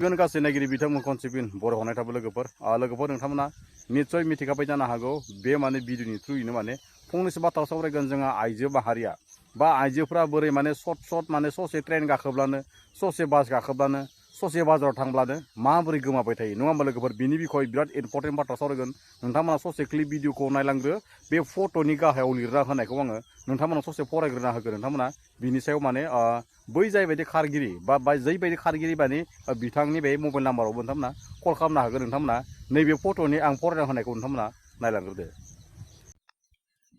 गासै नायगिरि बिथांमोन कनसिपिन बर' हनाय थाबो लोगोफोर नोंथांमोना निश्चय मिथिखाबाय जानो हागौ बे माने भिडिअनि थ्रुयैनो माने फंनैसो बाथ्रा सावरायगोन जोंहा आइजो माहारिया बा आइजोफोरा बोरै माने सर्ट माने ससे ट्रेन गाखोब्लानो ससे बास गाखोब्लानो ससे बाजाराव थांब्लानो माबोरै गोमाबाय थायो नङा होमबा लोगोफोर बिनि बिखय बिराद इम्पर्टेन्ट बाथ्रा सावरायगोन नोंथांमोना ससे क्लिप भिडिअखौ नायलांग्रो बे फट'नि गाहायाव लिरना होनायखौ आङो नोंथांमोना ससे फरायग्रोना होगोन नोंथांमोना बिनि सायाव माने बै जायबायदि खारगिरि बा जैबायदि खारगिरि माने बिथांनि बे मबाइल नाम्बारावबो नोंथांमोना कल खालामनो हागोन नोंथांमोना नैबे फट'नि आं फरायना होनायखौ नोंथांमोना नायलांग्रोदो।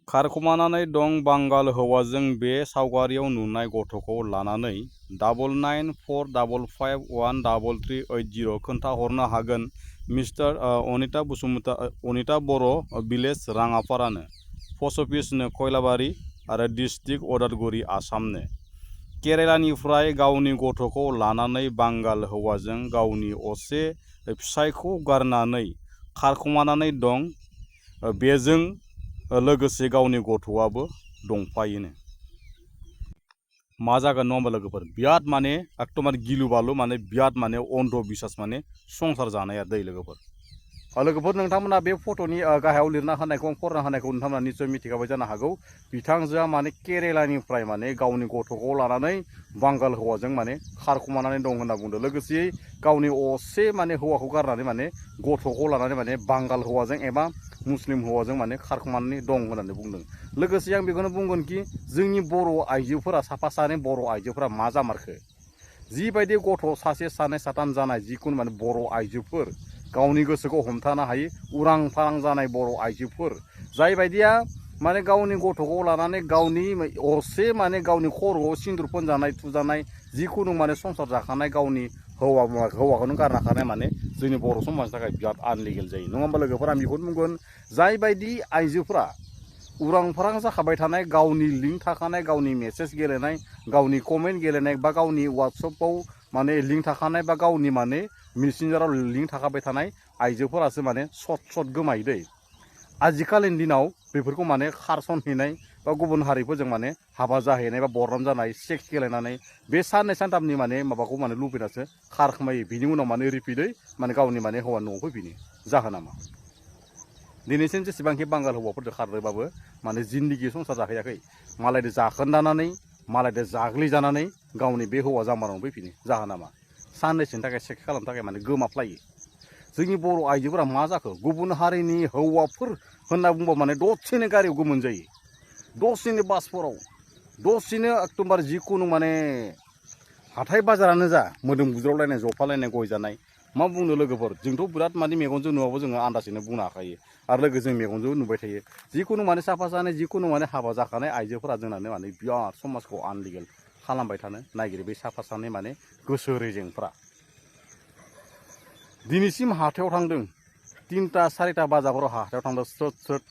खारखुमानानै दं बांगाल हौवाजों बे सावगारियाव नुनाय गथ'खौ लानानै 9945513380 खोन्थाहरनो हागोन मिस्टार अनिता बर' भिलेज राङापारानो पस्ट अफिसनो खयलाबारि आरो डिस्ट्रिक्ट उदालगुरि आसामनो केरेलानिफ्राय गावनि गथ'खौ लानानै बांगाल हौवाजों गावनि असे फिसायखौ गारनानै खारखुमानानै दं बेजों लोगोसे गावनि गथ'आबो दंफायोनो मा जागोन नङा होमबा लोगोफोर बिराद माने एकदमबारे गिलु बालु माने बिराद माने अन्ध बिसास माने संसार जानाया दै लोगोफोर नोंथांमोना बे फट'नि गाहायाव लिरना होनायखौ आं फरायना होनायखौ नोंथांमोना निश्चय मिथिखाबाय जानो हागौ बिथांजोआ माने केरेलानिफ्राय माने गावनि गथ'खौ लानानै बांगाल हौवाजों माने खारखुमानानै दं होनना बुंदों लोगोसे गावनि असे माने हौवाखौ गारनानै माने गथ'खौ लानानै माने बांगाल हौवाजों एबा मुस्लिम हौवाजों माने खारखुमानानै दं होननानै बुंदों लोगोसे आं बेखौनो बुंगोन कि जोंनि बर' आइजोफोरा साफा सानै बर' आइजोफोरा मा जामारखो जिबायदि गथ' सासे सानै साथाम जानाय जिखुनु माने बर' आइजोफोर गावनि गोसोखौ हमथानो हायै उरां फारां जानाय बर' आइजोफोर जायबायदिया माने गावनि गथ'खौ लानानै गावनि असे माने गावनि खर'आव सिन्दुर फोनजानाय थुजानाय जिखुनु माने संसार जाखानाय गावनि हौवाखौनो गारना खानाय माने जोंनि बर' समाजनि थाखाय बिराद आनलिगेल जायो नङा होमबा लोगोफोर आं बेखौनो बुंगोन जायबायदि आइजोफोरा उरां फारां जाखाबाय थानाय गावनि लिंक थाखानाय गावनि मेसेज गेलेनाय गावनि कमेन्ट गेलेनाय बा गावनि वाट्सएपआव माने लिंक थाखानाय बा गावनि माने मेसेन्जाराव लिंक थाखाबाय थानाय आइजोफोरासो माने सट गोमायो दै आजिखालिनि दिनाव बेफोरखौ माने खारसनहैनाय बा गुबुन हारिफोरजों माने हाबा जाहैनाय बा बरनाम जानाय सेक्स गेलेनानै बे साननै सानथामनि माने माबाखौ माने लुबैनासो खारखोमायो बिनि उनाव माने रिपिदै माने गावनि माने हौवा न'आव फैफिनो जाहोना मा दिनैसिम जेसेबांखि बांगाल हौवाफोरजों खारदोंबाबो माने जिन्दगि संसार जाहैयाखै मालायजों जाखोन्दानानै मालायजों जाग्लिजानानै गावनि बे हौवा जाम्बानाव फैफिनो जाहोना मा साननैसोनि थाखाय सेक्स खालामनो थाखाय माने गोमाफ्लायो जोंनि बर' आइजोफोरा मा जाखो गुबुन हारिनि हौवाफोर होनना बुंबा माने दसेनो गारियाव गोमोन जायो दसेनो बासफोराव दसेनो एकदमबारे जिखुनु माने हाथाय बाजारानो जा मोदोम बुज्रावलायनाय जफालायनाय गय जानाय मा बुंनो लोगोफोर जोंथ' बिराद माने मेगनजों नुवाबो जोङो आन्दाजैनो बुंनो हाखायो आरो लोगो जों मेगनजों नुबाय थायो जिखुनु माने साफा सानै जिखुनु माने हाबा जाखानाय आइजोफोरा जोंनानो माने बिराद समाजखौ आनलिगेल खालामबाय थानो नागिरो बे साफा सानै माने गोसो रेजेंफ्रा दिनैसिम हाथायाव थांदों 3टा 4टा बाजारफोराव हाथायाव थांदों स्रोद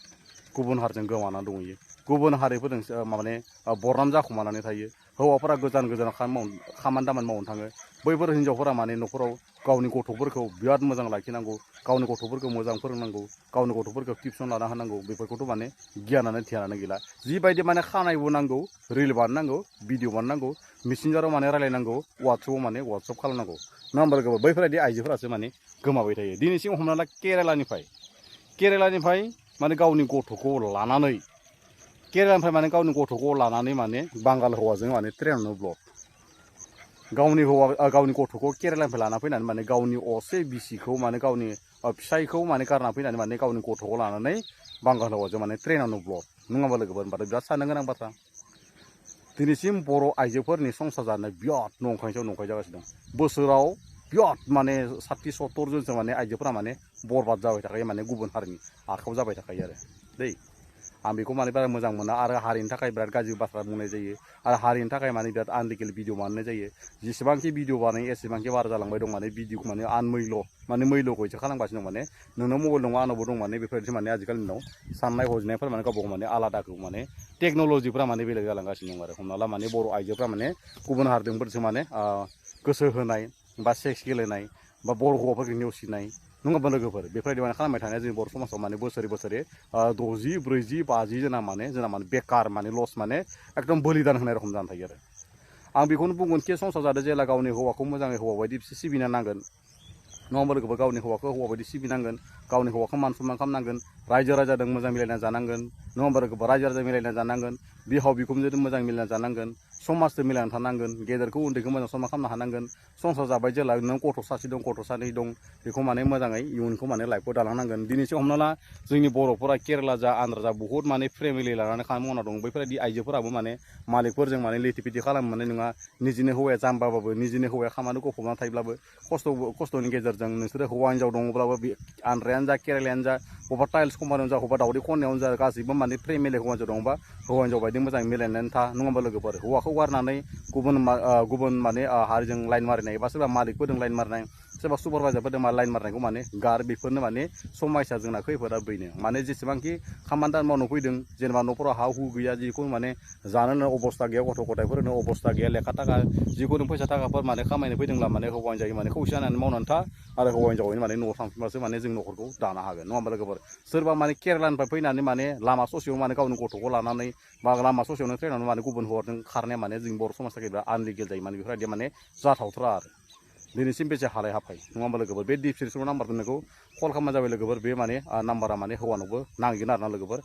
गुबुन हारिजों गोमानानै दंहैयो गुबुन हारिफोरजों माने बरनाम जाखुमानानै थायो हौवाफोरा गोजान खामानि दामानि मावनो थाङो बैफोर हिन्जावफोरा माने न'खराव गावनि गथ'फोरखौ बिराद मोजां लाखिनांगौ गावनि गथ'फोरखौ मोजां फोरोंनांगौ गावनि गथ'फोरखौ टिउसन लाना होनांगौ बेफोरखौथ' माने गियानानो ध्यानानो गैला जिबायदि माने खानायबो नांगौ रिल बानायनांगौ भिडिअ बानायनांगौ मेसेन्जाराव माने रायलायनांगौ वाट्सएपआव माने वाट्सएप खालामनांगौ नङा होमबा लोगोफोर बैफोरबायदि आइजोफोरासो माने गोमाबाय थायो दिनैसिम हमना ला केरेलानिफ्राय माने गावनि गथ'खौ लानानै माने बांगाल हौवाजों माने ट्रेनावनो ब्लक गावनि गथ'खौ केरेलानिफ्राय लाना फैनानै माने गावनि असे बिसिखौ माने गावनि फिसायखौ माने गारना फैनानै माने गावनि गथ'खौ लानानै बांगाल हौवाजों माने ट्रेनावनो ब्लक नङा होमबा लोगोफोर होनबाथाय बिराद साननो गोनां बाथ्रा दिनैसिम बर' आइजोफोरनि संसार जानाय बिराद नंखाय जागासिनो दं बोसोराव बिराद माने 60-70 जनसो माने आइजोफोरा माने बरबाद जाबाय थाखायो माने गुबुन हारिनि आखायाव जाबाय थाखायो आरो दै आं बेखौ माने बारा मोजां मोना आरो हारिनि थाखाय बिराद गाज्रि बाथ्रा बुंनाय जायो आरो हारिनि थाखाय माने बिराद आनलिगेल भिडिअ बानायनाय जायो जेसेबांखि भिडिअ बानायो एसेबांखि बारा जालांबाय दं माने भिडिअखौ माने मैल्यखौ एसे खालामगासिनो दं माने नोंनाव मबाइल दङ आंनावबो दं माने बेफोरबायदि माने आजिखालि दिनाव साननाय हनायफोर माने गावबा गाव माने आलादाखौ माने टेक्न'लजिफ्रा माने बेलेग जालांगासिनो दं आरो हमना ला माने बर' आइजोफ्रा माने गुबुन हारिजोंफोरसो माने गोसो होनाय बा सेक्स गेलेनाय बा बर' हौवाफोरखौ नेवसिनाय नङा होमबा लोगोफोर बेफोरबायदि माने खालामबाय थानाया जोंनि बर' समाजाव माने बोसोरे 60, 40, 50 जोंना माने बेकार माने लस माने एकदम बलिदान होनाय रखम जानानै थायो आरो आं बेखौनो बुंगोन कि संसार जादों जेला गावनि हौवाखौ मोजाङै हौवा बायदि सिबिनो नांगोन नङा होमबा लोगोफोर गावनि हौवाखौ हौवा बायदि सिबिनांगोन गावनि हौवाखौ मान सनमान खालामनांगोन रायजो राजाजों मोजां मिलायना जानांगोन नङा होमबा लोगोफोर रायजो राजा मिलायना जानांगोन बिहाव बिखुनजोजों मोजां मिलायना जानांगोन समाजजों मिलायना थानांगोन गेदेरखौ उन्दैखौ मोजां सनमान खालामनो हानांगोन संसार जाबाय जेला नों गथ' सासे दं गथ' सानै दं बेखौ माने मोजाङै इयुनखौ माने लाइफखौ दालांनांगोन दिनैसो हमना ला जोंनि बर'फोरा केरेला जा आन्ध्रा जा बहुत माने फेमिलि लानानै खामानि मावना दं बैफोरबायदि आइजोफोराबो माने मालिकफोरजों माने लेथि फेथि खालामो माने नङा निजिनि हौवाया जाम्बाबाबो निजिनि हौवाया खामानि गफबना थायोब्लाबो खस्थ'नि गेजेरजों नोंसोरो हौवा हिन्जाव दङब्लाबो बे आन्ध्रायानो जा केरेलायानो जा बबेबा टाइल्स कम्पानियावनो जा बबेबा दावदै खननायावनो जा गासैबो माने फेमिलि हौवा हिन्जाव दङबा हौवा हिन्जाव बायदि मोजाङै मिलायनानै था नङा होमबा लोगोफोर हौवाखौ गारनानै गुबुन माने हारिजों लाइन मारिनाय एबा सोरबा मालिकफोरजों लाइन मारिनाय सोरबा सुपारभाइजारफोरजों लाइन मारनायखौ माने गार बेफोरनो माने समयसा जोंना खैफोदा बेनो माने जेसेबांखि खामानि दामानि मावनो फैदों जेनेबा न'फोराव हा हु गैया जिखुनु माने जानो अबस्था गैया गथ' गथायफोरनो अबस्था गैया लेखा थाखा जिखुनु फैसा थाखाफोर माने खामायनो फैदोंब्ला माने हौवा हिन्जाव माने खौसे जानानै मावनानै था आरो हौवा हिन्जावैनो माने न'आव थांफिनबासो माने जों न'खरखौ दानो हागोन नङा होमबा लोगोफोर सोरबा माने केरेलानिफ्राय फैनानै माने लामा ससेयाव माने गावनि गथ'खौ लानानै बा लामा ससेयावनो ट्रेनावनो माने गुबुन हौवाजों खारनाया माने जोंनि बर' समाज थाखाय बिराद आनलिगेल जायो माने बेफोरबायदि माने जाथावथारा आरो दिनैसिम बेसे हालाय हाफाय नङा होमबा लोगोफोर बे डिसक्रिपसनाव नाम्बार दोननायखौ कल खालामना जाबाय लोगोफोर बे माने नाम्बारा माने हौवानावबो नांगोन आरोना लोगोफोर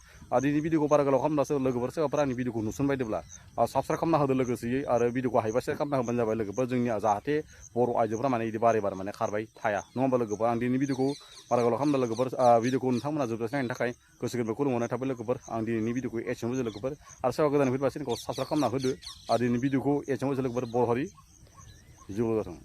दिनै भिडिअखौ बारा गोलाव खालामब्लासो लोगोफोर सोरबाफोर आंनि भिडिअखौ नुसन बायदोंब्ला साबस्क्राइब खालामना होदो लोगोसेयै आरो भिडिअखौ हायोबा शेयार खालामना होबानो जाबाय लोगोफोर जोंनिया जाहाथे बर' आइजोफोरा माने बिदि बारे बारे माने खारबाय थाया नङा होमबा लोगोफोर आं दिनैनि भिडिअखौ बारा गोलाव खालामना लोगोफोर भिडिअखौ नोंथांमोना जोबजासे नायनो थाखाय गोसो गोरबोखौ खुलुमनाय थाबाय लोगोफोर आं दिनैनि भिडिअखौ एसेयावनो होदो लोगोफोर आरो सोरबा गोदान फैबा चेनेलखौ साबस्क्राइब खालामना होदो आरो दिनैनि भिडिअखौ एसेयावनो लोगोफोर बर' हारि जिउ जाथों।